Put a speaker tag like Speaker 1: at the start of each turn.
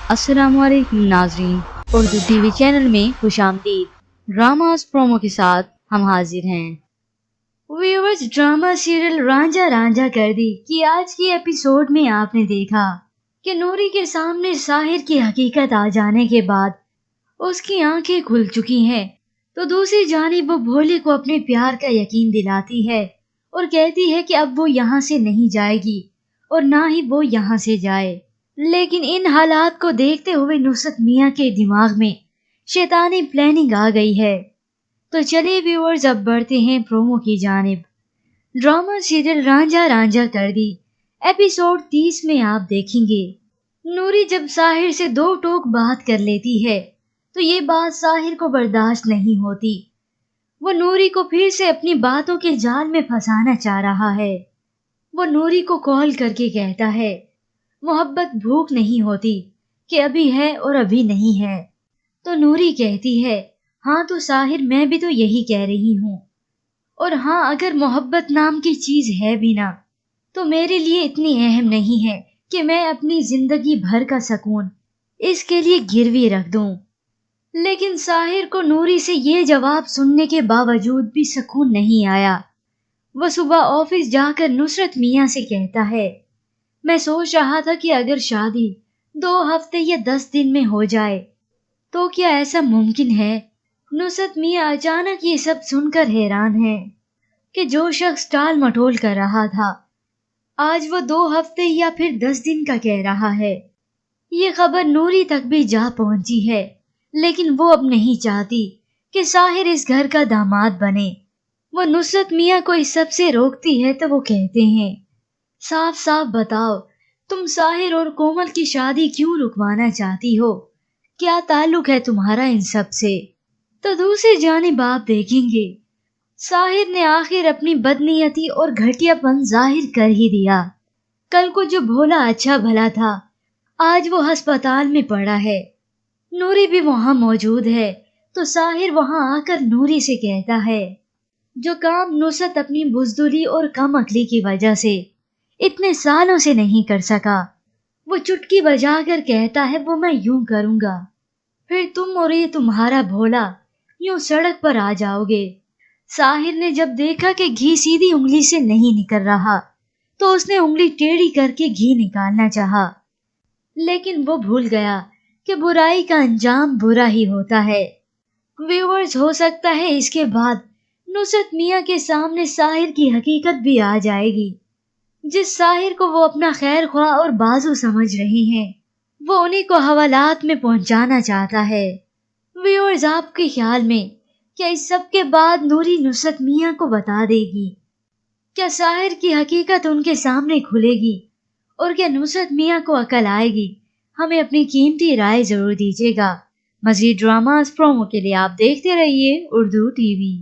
Speaker 1: अस्सलाम वालेकुम नाजरीन, उर्दू टीवी चैनल में खुशामदीद। ड्रामास प्रोमो के साथ हम हाजिर हैं। Viewers, drama serial Ranjha Ranjha कर दी कि आज की एपिसोड में आपने देखा कि नूरी के सामने साहिर की हकीकत आ जाने के बाद उसकी आंखें खुल चुकी हैं, तो दूसरी जानिब वो भोले को अपने प्यार का यकीन दिलाती है और कहती है कि अब वो यहाँ से नहीं जाएगी और ना ही वो यहाँ से जाए। लेकिन इन हालात को देखते हुए नुसरत मियाँ के दिमाग में शैतानी प्लानिंग आ गई है। तो चलिए व्यूअर्स, अब बढ़ते हैं प्रोमो की जानिब। ड्रामा सीरियल रांझा रांझा कर दी एपिसोड 30 में आप देखेंगे नूरी जब साहिर से दो टोक बात कर लेती है तो ये बात साहिर को बर्दाश्त नहीं होती। वो नूरी को फिर से अपनी बातों के जाल में फंसाना चाह रहा है। वो नूरी को कॉल करके कहता है मोहब्बत भूख नहीं होती कि अभी है और अभी नहीं है। तो नूरी कहती है हाँ तो साहिर, मैं भी तो यही कह रही हूँ। और हाँ, अगर मोहब्बत नाम की चीज है भी ना तो मेरे लिए इतनी अहम नहीं है कि मैं अपनी जिंदगी भर का सुकून इसके लिए गिरवी रख दूं। लेकिन साहिर को नूरी से ये जवाब सुनने के बावजूद भी सुकून नहीं आया। वो सुबह ऑफिस जाकर नुसरत मियाँ से कहता है मैं सोच रहा था कि अगर शादी 2 हफ्ते या 10 दिन में हो जाए तो क्या ऐसा मुमकिन है। नुसरत मियाँ अचानक ये सब सुनकर हैरान है कि जो शख्स टाल मटोल कर रहा था आज वो 2 हफ्ते या फिर 10 दिन का कह रहा है। ये खबर नूरी तक भी जा पहुंची है, लेकिन वो अब नहीं चाहती कि साहिर इस घर का दामाद बने। वो नुसरत मियाँ को इस सब से रोकती है तो वो कहते हैं साफ साफ बताओ, तुम साहिर और कोमल की शादी क्यों रुकवाना चाहती हो? क्या ताल्लुक है तुम्हारा इन सब से? तो दूसरी जानिब आप देखेंगे साहिर ने आखिर अपनी बदनीयती और घटियापन जाहिर कर ही दिया। कल को जो भोला अच्छा भला था आज वो अस्पताल में पड़ा है। नूरी भी वहां मौजूद है तो साहिर वहां आकर नूरी से कहता है जो काम नुसरत अपनी बुजदुली और कम अक्ली की वजह से इतने सालों से नहीं कर सका, वो चुटकी बजाकर कहता है वो मैं यूं करूंगा, फिर तुम और ये तुम्हारा भोला यूं सड़क पर आ जाओगे। साहिर ने जब देखा कि घी सीधी उंगली से नहीं निकल रहा तो उसने उंगली टेढ़ी करके घी निकालना चाहा, लेकिन वो भूल गया कि बुराई का अंजाम बुरा ही होता है। व्यूअर्स, हो सकता है इसके बाद नुसरत मियाँ के सामने साहिर की हकीकत भी आ जाएगी। जिस साहिर को वो अपना खैर ख्वाह और बाजू समझ रहे हैं वो उन्हीं को हवालात में पहुंचाना चाहता है। व्यूअर्स, आपके ख्याल में क्या इस सब के बाद नूरी नुसरत मियाँ को बता देगी? क्या साहिर की हकीकत उनके सामने खुलेगी और क्या नुसरत मियाँ को अकल आएगी? हमें अपनी कीमती राय जरूर दीजिएगा। मजीद ड्रामास प्रोमो के लिए आप देखते रहिए उर्दू टीवी।